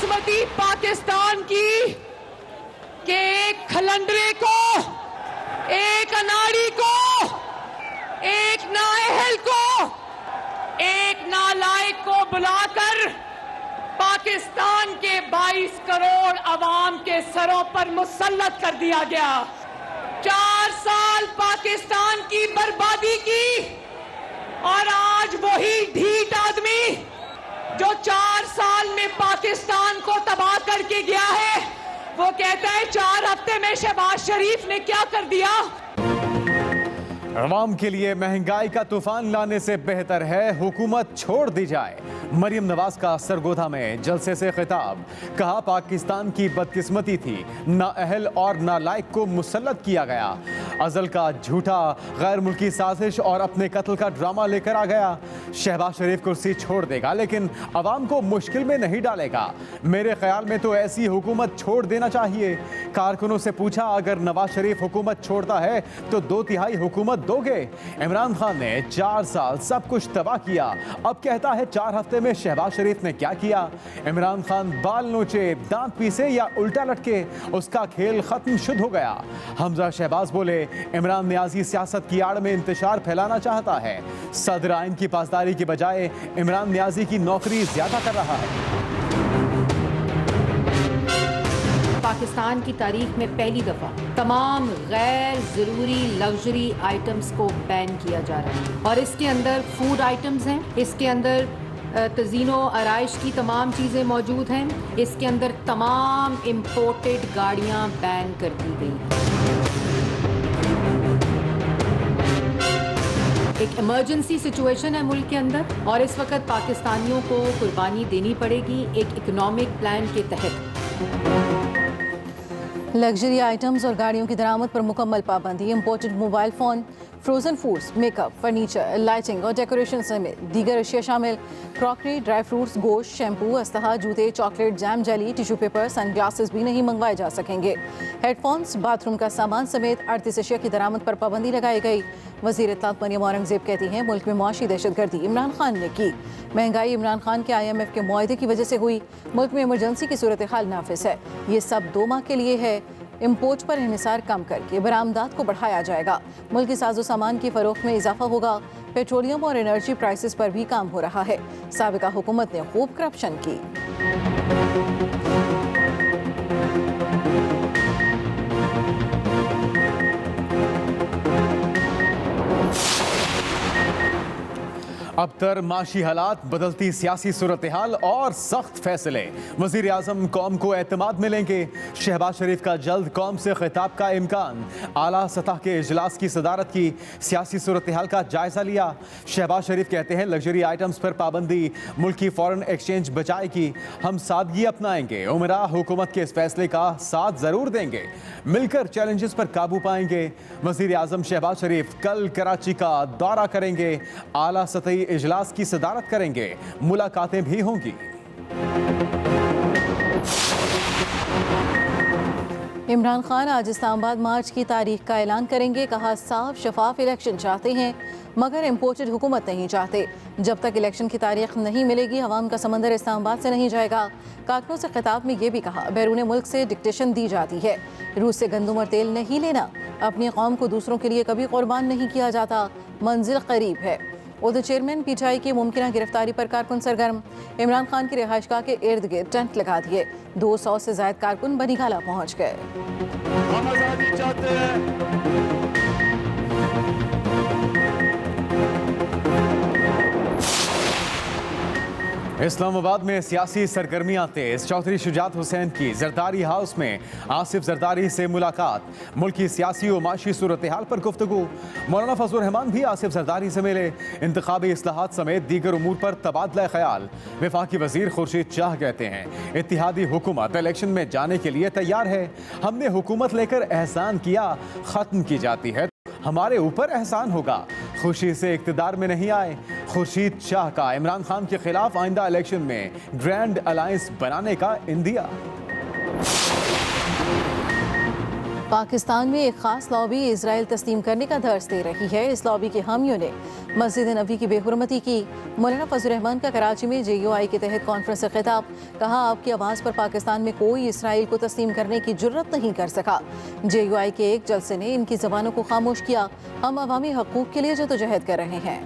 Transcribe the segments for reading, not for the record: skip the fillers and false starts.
बदकिस्मती पाकिस्तान की कि एक खलंडरे को, एक अनाड़ी को, एक नाअहल को, एक नालायक को बुलाकर पाकिस्तान के 22 करोड़ अवाम के सरों पर मुसल्लत कर दिया गया। 4 साल पाकिस्तान की बर्बादी की और आज वही ढीठ आदमी जो 4 साल में पाकिस्तान को तबाह करके गया है, वो कहता है 4 हफ्ते में शहबाज शरीफ ने क्या कर दिया। अवाम के लिए महंगाई का तूफान लाने से बेहतर है हुकूमत छोड़ दी जाए। मरियम नवाज का सरगोधा में जलसे से खिताब, कहा पाकिस्तान की बदकिस्मती थी, नाअहल और नालायक को मुसल्लत किया गया। अजल का झूठा गैर मुल्की साजिश और अपने कत्ल का ड्रामा लेकर आ गया। शहबाज शरीफ कुर्सी छोड़ देगा लेकिन अवाम को मुश्किल में नहीं डालेगा। मेरे ख्याल में तो ऐसी हुकूमत छोड़ देना चाहिए। कारकुनों से पूछा, अगर नवाज शरीफ हुकूमत छोड़ता है तो 2/3 हुकूमत दोगे? इमरान खान ने 4 साल सब कुछ तबाह किया, अब कहता है 4 हफ्ते में शहबाज शरीफ ने क्या किया। इमरान खान बाल नोचे, दांत पीसे या उल्टा लटके, उसका खेल खत्म शुद्ध हो गया। हमजा शहबाज बोले, इमरान नियाजी सियासत की आड़ में इंतशार फैलाना चाहता है। सदर आइन की पासदारी की बजाय इमरान नियाजी की नौकरी ज्यादा कर रहा है। पाकिस्तान की तारीख में पहली दफा तमाम गैर जरूरी लग्जरी आइटम्स को बैन किया जा रहा है और इसके अंदर फूड आइटम्स हैं, इसके अंदर तज़ीनो आराइश की तमाम चीज़ें मौजूद हैं, इसके अंदर तमाम इम्पोर्टेड गाड़ियाँ बैन कर दी गई हैं। एक इमरजेंसी सिचुएशन है मुल्क के अंदर और इस वक्त पाकिस्तानियों को कुर्बानी देनी पड़ेगी एक इकोनॉमिक प्लान के तहत। लग्जरी आइटम्स और गाड़ियों की दरामद पर मुकम्मल पाबंदी। Imported mobile phone, frozen foods, makeup, furniture, lighting और डेकोरेशन समेत दीगर अशिया शामिल, क्रॉकरी, ड्राई फ्रूट्स, गोश्त, शैम्पू, अस्तहा, जूते, chocolate, jam, jelly, tissue paper, sunglasses भी नहीं मंगवाए जा सकेंगे। हेडफोन्स, बाथरूम का सामान समेत 38 अशिया की दरामद पर पाबंदी लगाई गई। वज़ीर इत्तलात मरियम औरंगज़ेब कहती हैं, मुल्क में मुआशी दहशतगर्दी इमरान खान ने की। महंगाई इमरान खान के IMF के मुआहदे की वजह से हुई। मुल्क में इमरजेंसी की सूरत हाल नाफिस है। ये सब 2 माह के लिए है। इम्पोर्ट पर इन्हिसार कम करके बरामदात को बढ़ाया जाएगा। मुल्क की साजो सामान की फरोख्त में इजाफा होगा। पेट्रोलियम और एनर्जी प्राइसेस पर भी काम हो रहा है। साबिका हुकूमत ने खूब करप्शन की। अबतर माशी हालात, बदलती सियासी सूरत हाल और सख्त फैसले। वज़ीर आज़म कौम को एतमाद मिलेंगे। शहबाज शरीफ का जल्द कौम से खिताब का इम्कान। आला सतह के इजलास की सदारत की, सियासी सूरत हाल का जायजा लिया। शहबाज शरीफ कहते हैं, लग्जरी आइटम्स पर पाबंदी मुल्क की फॉरेन एक्सचेंज बचाएगी। हम सादगी अपनाएंगे। उमरा हुकूमत के इस फैसले का साथ जरूर देंगे। मिलकर चैलेंजेस पर काबू पाएंगे। वज़ीर आज़म शहबाज शरीफ कल कराची का दौरा करेंगे। आला सतही इजलास की सदारत करेंगे। मुलाकातें भी होंगी। इमरान खान आज इस्लामाबाद मार्च की तारीख का ऐलान करेंगे। कहा, साफ शफाफ इलेक्शन चाहते हैं मगर इम्पोर्टेड हुकूमत नहीं चाहते। जब तक इलेक्शन की तारीख नहीं मिलेगी हवाम का समंदर इस्लामाबाद से नहीं जाएगा। कारकुनों से खिताब में ये भी कहा, बैरून मुल्क से डिक्टेशन दी जाती है। रूस से गंदम और तेल नहीं लेना। अपनी कौम को दूसरों के लिए कभी कुर्बान नहीं किया जाता। मंजिल करीब है। उधर चेयरमैन PTI की मुमकिन गिरफ्तारी पर कारकुन सरगर्म। इमरान खान की रिहाइशगाह के इर्द गिर्द टेंट लगा दिए। 200 से ज्यादा कारकुन बनीगाला पहुंच गए। हम आजादी चाहते हैं। इस्लामाबाद में सियासी सरगर्मियां तेज। चौधरी शुजात हुसैन की जरदारी हाउस में आसिफ जरदारी से मुलाकात। मुल्क की सियासी और माशी सूरत हाल पर गुफ्तगू। मौलाना फजलुर रहमान भी आसिफ जरदारी से मिले। इंतखाबी इस्लाहात समेत दीगर उमूर पर तबादला ख्याल। वफाकी वजीर खुर्शीद शाह कहते हैं, इत्तिहादी हुकूमत इलेक्शन में जाने के लिए तैयार है। हमने हुकूमत लेकर एहसान किया, खत्म की जाती है हमारे ऊपर एहसान होगा। खुशी से इक्तदार में नहीं आए। खुर्शीद शाह का इमरान खान के खिलाफ आइंदा इलेक्शन में ग्रैंड अलायंस बनाने का इंदिया। पाकिस्तान में एक खास लॉबी इजराइल तस्लीम करने का दर्ज दे रही है। इस लॉबी के हामियों ने मस्जिद नबी की बेहुरमती की। मौलाना फजल रहमान का कराची में JUI के तहत कॉन्फ्रेंस से खिताब, कहा आपकी आवाज़ पर पाकिस्तान में कोई इसराइल को तस्लीम करने की जुर्रत नहीं कर सका। JUI के एक जलसे ने इनकी ज़बानों को खामोश किया। हम अवामी हकूक़ के लिए जदोजहद कर रहे हैं।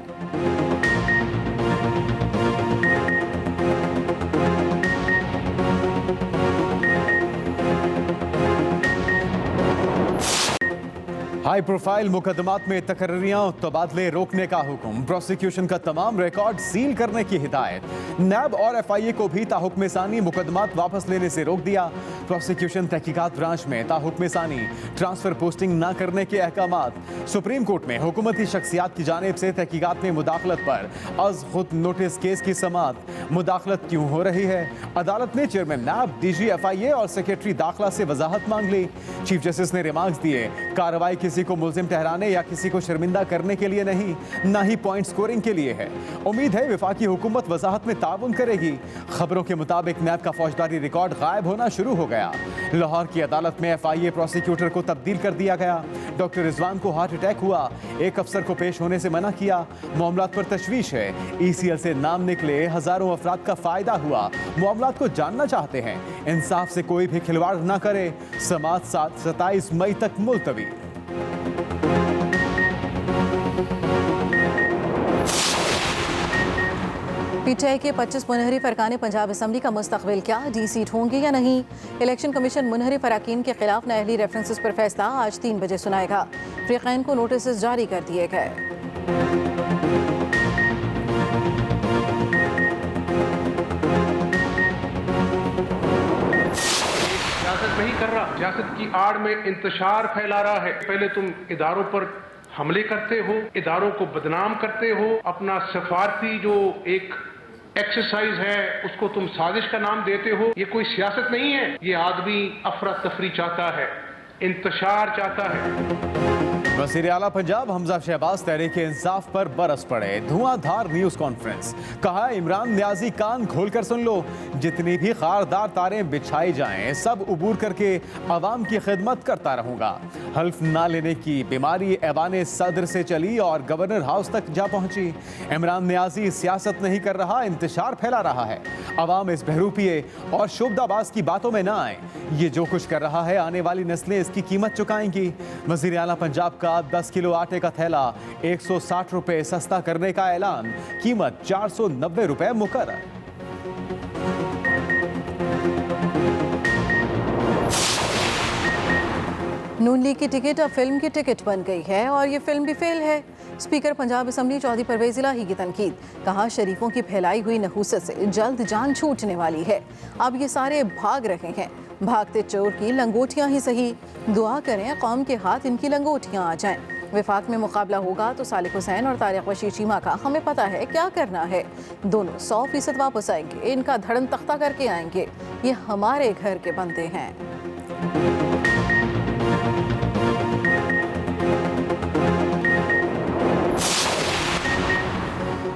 हाई प्रोफाइल मुकदमात में तकर्रियां और तबादले रोकने का हुक्म। प्रोसिक्यूशन का तमाम रिकॉर्ड सील करने की हिदायत। नैब और FIA को भी ताहुक्म सानी मुकदमात वापस लेने से रोक दिया। प्रोसिक्यूशन तहकीकात ब्रांच में ताहुक्म सानी ट्रांसफर पोस्टिंग न करने के अहकामात। सुप्रीम कोर्ट में हुकूमती शख्सियात की जानिब से तहकीकात में मुदाखलत पर अज खुद नोटिस केस की समात। मुदाखलत क्यों हो रही है? अदालत ने चेयरमैन नैब, DG FIA और सेक्रेटरी दाखिला से वजाहत मांग ली। चीफ जस्टिस ने रिमार्क्स दिए, कार्रवाई किसी को मुल्जिम ठहराने या किसी को शर्मिंदा करने के लिए नहीं, ना ही पॉइंट स्कोरिंग के लिए है। उम्मीद है वफाकी हुकूमत वजाहत में ताउन करेगी। खबरों के मुताबिक नैब का फौजदारी रिकॉर्ड गायब होना शुरू हो गया। लाहौर की अदालत में FIA प्रोसिक्यूटर को तब्दील कर दिया गया। डॉक्टर रिजवान को हार्ट अटैक हुआ, एक अफसर को पेश होने से मना किया। मामलात पर तशवीश है। ECL से नाम निकले, हजारों अफराद का फायदा हुआ। मामलात को जानना चाहते हैं, इंसाफ से कोई भी खिलवाड़ न करे। समात 27 मई तक मुलतवी। PTI के 25 मुनहरिफ अरकान पंजाब असम्बली का मुस्तकबिल क्या? D सीट होंगे या नहीं? इलेक्शन कमीशन मुनहरिफ अरकान के खिलाफ नाअहली रेफरेंसेस पर फैसला आज 3 बजे सुनाएगा। फ़रीक़ैन को नोटिस जारी कर दिए गए। सियासत नहीं कर रहा, सियासत की आड़ में इंतशार फैला रहा है। पहले तुम इदारों पर हमले करते हो, इदारों को बदनाम करते हो, अपना सफारती जो एक एक्सरसाइज है उसको तुम साजिश का नाम देते हो। ये कोई सियासत नहीं है। ये आदमी अफरा तफरी चाहता है, इंतशार चाहता है। वज़ीर आला पंजाब हमजा शहबाज तहरीक इंसाफ पर बरस पड़े। धुआंधार न्यूज कॉन्फ्रेंस, कहा इमरान न्याजी कान खोलकर सुन लो, जितनी भी खारदार तारें बिछाई जाएं सब उबूर करके अवाम की खिदमत करता रहूंगा। हल्फ ना लेने की बीमारी ऐवान सदर से चली और गवर्नर हाउस तक जा पहुंची। इमरान न्याजी सियासत नहीं कर रहा, इंतशार फैला रहा है। अवाम इस बहरूपिये और शोबदाबाज की बातों में ना आए। ये जो कुछ कर रहा है आने वाली नस्लें इसकी कीमत चुकाएंगी। वज़ीर आला पंजाब का 10 किलो आटे का थैला 160 रुपए सस्ता करने का ऐलान, कीमत 490 रुपए मुकर्रर। नून लीग की टिकट अब फिल्म की टिकट बन गई है और ये फिल्म भी फेल है। स्पीकर पंजाब असम्बली चौधरी परवेज इलाही की तनकीद, कहा शरीफों की फैलाई हुई नहूसत से जल्द जान छूटने वाली है। अब ये सारे भाग रहे हैं, भागते चोर की लंगोटियां ही सही। दुआ करें कौम के हाथ इनकी लंगोटियां आ जाएं। विफाक में मुकाबला होगा तो सालिक हुसैन और तारिक बशीर चीमा का हमें पता है क्या करना है। दोनों 100% वापस आएंगे, इनका धड़न तख्ता करके आएंगे। ये हमारे घर के बंदे हैं।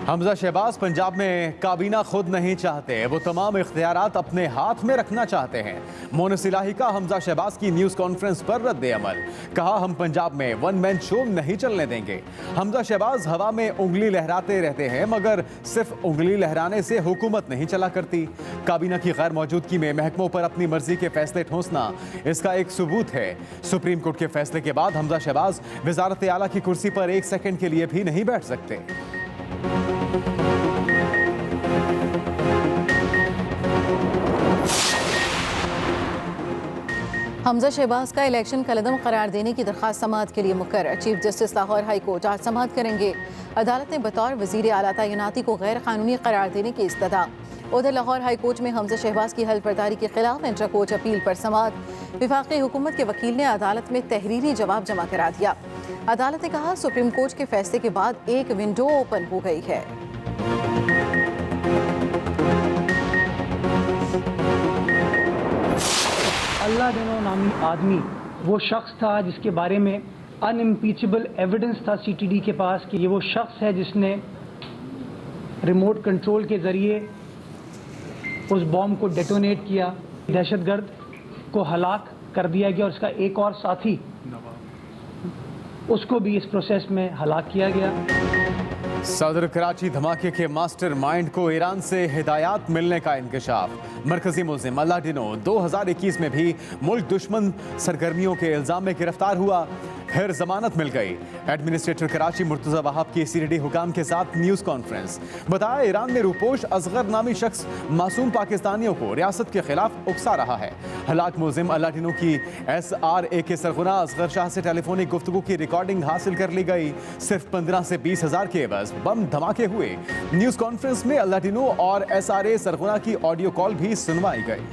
हमजा शहबाज पंजाब में काबीना खुद नहीं चाहते, वो तमाम इख्तियारात अपने हाथ में रखना चाहते हैं। मोनस इलाही का हमजा शहबाज की न्यूज़ कॉन्फ्रेंस पर रद्द अमल, कहा हम पंजाब में वन मैन शो नहीं चलने देंगे। हमजा शहबाज हवा में उंगली लहराते रहते हैं मगर सिर्फ उंगली लहराने से हुकूमत नहीं चला करती। काबीना की गैर मौजूदगी में महकमों पर अपनी मर्जी के फैसले ठोंसना इसका एक सबूत है। सुप्रीम कोर्ट के फैसले के बाद हमजा शहबाज वजारत आला की कुर्सी पर 1 सेकंड के लिए भी नहीं बैठ सकते। हमजा शहबाज का इलेक्शन कलदम करार देने की दरख्वास्त समाअत के लिए मुकर्रर। Chief justice Lahore high court आज समाअत करेंगे। अदालत ने बतौर वजीर आला तैनाती को गैर कानूनी करार देने की इस्तदा। उधर लाहौर हाई कोर्ट में हमजा शहबाज की हल्फ बर्दारी के खिलाफ इंटर कोर्ट अपील पर समाअत। विफाकी हुकूमत के वकील ने अदालत में तहरीरी जवाब जमा करा दिया। अदालत ने कहा सुप्रीम कोर्ट के फैसले के बाद एक विंडो ओपन हो गई है। अल्लाह देनो नामी आदमी वो शख्स था जिसके बारे में अनइम्पीचेबल एविडेंस था CTD के पास कि ये वो शख्स है जिसने रिमोट कंट्रोल के ज़रिए उस बॉम्ब को डेटोनेट किया, दहशतगर्द को हलाक कर दिया गया और उसका एक और साथी उसको भी इस प्रोसेस में हलाक किया गया। सदर कराची धमाके के मास्टरमाइंड को ईरान से हिदायत मिलने का इंकशाफ। मरकजी मुल्जिम अलाडिनो 2021 में भी मुल्क दुश्मन सरगर्मियों के इल्जाम में गिरफ्तार हुआ, फिर जमानत मिल गई। एडमिनिस्ट्रेटर कराची मुर्तजा वहाब की सीडीडी हुकाम के साथ न्यूज कॉन्फ्रेंस। बताया ईरान में रूपोश असगर नामी शख्स मासूम पाकिस्तानियों को रियासत के खिलाफ उकसा रहा है। हलाक मुल्जिम अलाडिनो की SRA के सरगुना असगर शाह से टेलीफोनिक गुफ्तगू की रिकॉर्डिंग हासिल कर ली गई। सिर्फ 15 से 20 हजार के एवज बम धमाके हुए। न्यूज कॉन्फ्रेंस में अलाडिनो और SRA सरगुना की ऑडियो कॉल भी सुनवाई गई।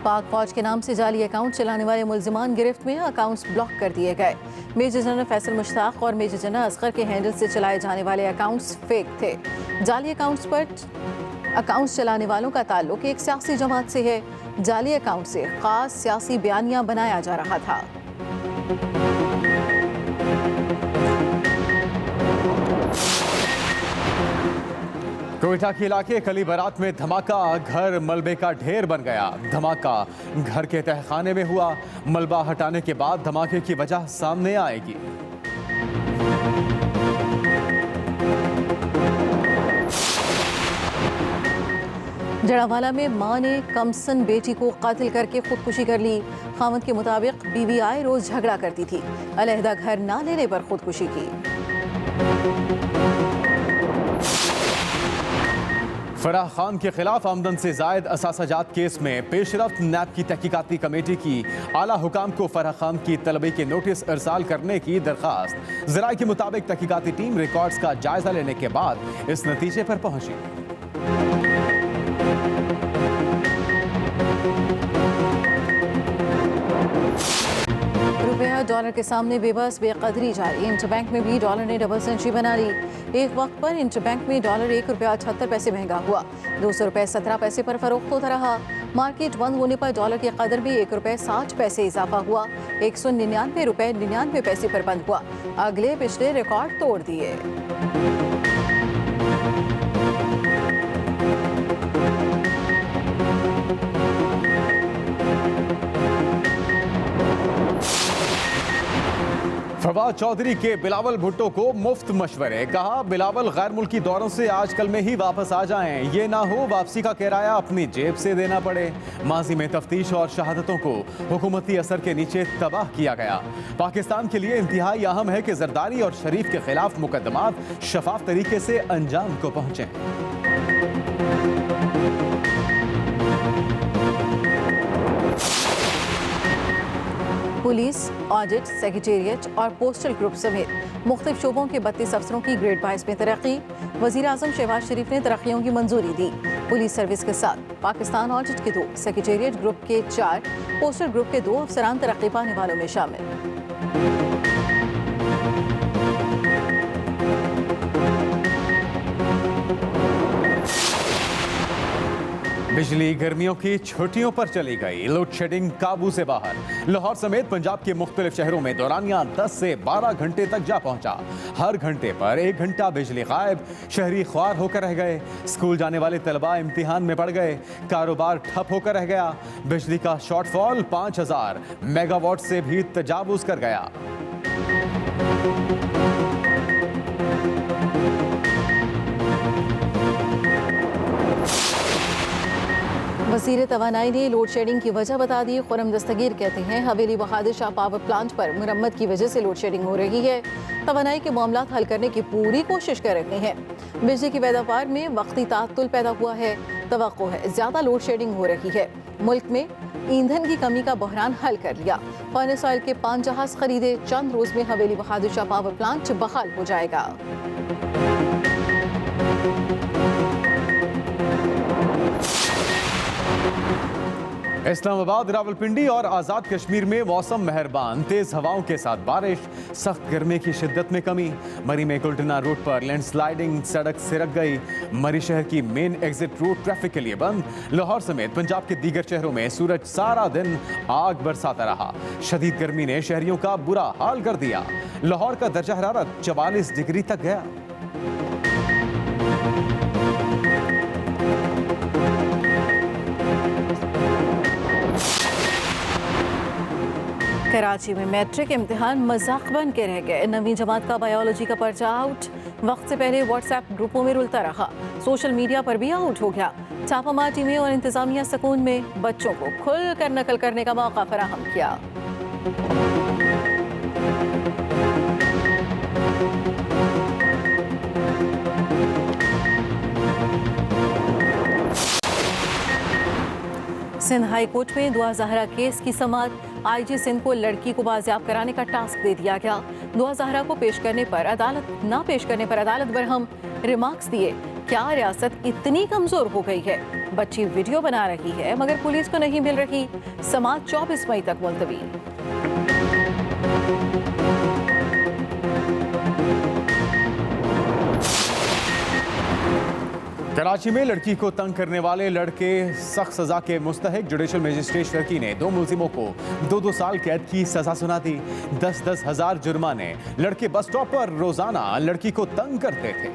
पाक फौज के नाम से जाली अकाउंट चलाने वाले मुल्जिमान गिरफ्त में, अकाउंट्स ब्लॉक कर दिए गए। मेजर जनरल फैसल मुश्ताक और मेजर जनरल असगर के हैंडल से चलाए जाने वाले अकाउंट्स फेक थे। जाली अकाउंट्स पर अकाउंट्स चलाने वालों का ताल्लुक एक सियासी जमात से है। जाली अकाउंट से खास सियासी बयानिया बनाया जा रहा था। कोयटा के इलाके कली बारात में धमाका, घर मलबे का ढेर बन गया। धमाका घर के तहखाने में हुआ। मलबा हटाने के बाद धमाके की वजह सामने आएगी। जड़ावाला में मां ने कमसन बेटी को कातिल करके खुदकुशी कर ली। खामद के मुताबिक बीवी आए रोज झगड़ा करती थी, अलहदा घर ना लेने पर खुदकुशी की। फराह खान के खिलाफ आमदन से जायद असासाजात केस में पेशरफ्त नैब की तहकीकाती कमेटी की आला हुकाम को फराह खान की तलबी के नोटिस इरसाल करने की दरखास्त। ज़राए के मुताबिक तहकीकाती टीम रिकॉर्ड्स का जायजा लेने के बाद इस नतीजे पर पहुंची। रुपया डॉलर के सामने बेबस बेकदरी जारी। इंटरबैंक में भी डॉलर ने डबल सेंचुरी बना ली। एक वक्त पर इंटरबैंक में डॉलर ₹1.78 महंगा हुआ, ₹200.17 पर फरोख्त होता रहा। मार्केट बंद होने पर डॉलर की कदर भी ₹1.60 इजाफा हुआ, ₹199.99 पर बंद हुआ। अगले पिछले रिकॉर्ड तोड़ दिए। फवाद चौधरी के बिलावल भुट्टो को मुफ्त मशवरे। कहा बिलावल गैर मुल्की दौरों से आजकल में ही वापस आ जाएं, ये ना हो वापसी का किराया अपनी जेब से देना पड़े। माजी में तफ्तीश और शहादतों को हुकूमती असर के नीचे तबाह किया गया। पाकिस्तान के लिए इंतहाई अहम है कि जरदारी और शरीफ के खिलाफ मुकदमात शफाफ तरीके से अंजाम को पहुंचे। पुलिस, ऑडिट, सेक्रेटेरिएट और पोस्टल ग्रुप समेत मुख्तलिफ शोबों के 32 अफसरों की ग्रेड 22 में तरक्की। वज़ीर आज़म शहबाज शरीफ ने तरक्कियों की मंजूरी दी। पुलिस सर्विस के साथ पाकिस्तान ऑडिट के 2, सेक्रेटेरिएट ग्रुप के 4, पोस्टल ग्रुप के 2 अफसरान तरक्की पाने वालों में शामिल। बिजली गर्मियों की छुट्टियों पर चली गई। लोड शेडिंग काबू से बाहर। लाहौर समेत पंजाब के मुख्तलिफ शहरों में दौरानिया 10 से 12 घंटे तक जा पहुंचा। हर घंटे पर 1 घंटा बिजली गायब। शहरी ख्वार होकर रह गए। स्कूल जाने वाले तलबा इम्तिहान में पड़ गए। कारोबार ठप होकर रह गया। बिजली का शॉर्टफॉल 5000 मेगावाट से भी तजावुज कर गया। वज़ीर तवानाई ने लोड शेडिंग की वजह बता दी। खुरम दस्तगीर कहते हैं हवेली बहादुर शाह पावर प्लांट पर मुरम्मत की वजह से लोड शेडिंग हो रही है। तवानाई के मामला हल करने की पूरी कोशिश कर रहे हैं। बिजली की पैदावार में वक्ती तातुल पैदा हुआ है। तवक्को है ज़्यादा लोड शेडिंग हो रही है। मुल्क में ईंधन की कमी का बहरान हल कर लिया। फर्नेस ऑयल के 5 जहाज खरीदे। चंद रोज में हवेली बहादुर शाह पावर प्लांट बहाल हो जाएगा। इस्लामाबाद, रावलपिंडी और आज़ाद कश्मीर में मौसम मेहरबान। तेज हवाओं के साथ बारिश। सख्त गर्मी की शिद्दत में कमी। मरी में कुल्टना रोड पर लैंडस्लाइडिंग, सड़क सिरक गई। मरी शहर की मेन एग्जिट रोड ट्रैफिक के लिए बंद। लाहौर समेत पंजाब के दीगर शहरों में सूरज सारा दिन आग बरसाता रहा। शदीद गर्मी ने शहरियों का बुरा हाल कर दिया। लाहौर का दर्जा हरारत 44 डिग्री तक गया। कराची में मैट्रिक इम्तिहान मजाक बन के रह गए। 9वीं जमात का बायोलॉजी का पर्चा आउट। वक्त से पहले व्हाट्सएप ग्रुपों में रुलता रहा, सोशल मीडिया पर भी आउट हो गया। छापामार टीमें और इंतजामिया सुकून में बच्चों को खुल कर नकल करने का मौका फराहम किया। सिंध हाई कोर्ट में दुआ ज़हरा केस की समाअत। आईजी सिंध को लड़की को बाजियाब कराने का टास्क दे दिया गया। दुआ ज़हरा को पेश करने पर अदालत बरहम। रिमार्क्स दिए, क्या रियासत इतनी कमजोर हो गई है? बच्ची वीडियो बना रही है मगर पुलिस को नहीं मिल रही। समाअत 24 मई तक मुलतवी। कराची में लड़की को तंग करने वाले लड़के सख्त सजा के मुस्तहिक। जुडिशल मजिस्ट्रेट शर्की ने 2 मुलजिमों को 2-2 साल कैद की सजा सुना दी। 10-10 हजार जुर्माने। लड़के बस स्टॉप पर रोजाना लड़की को तंग करते थे।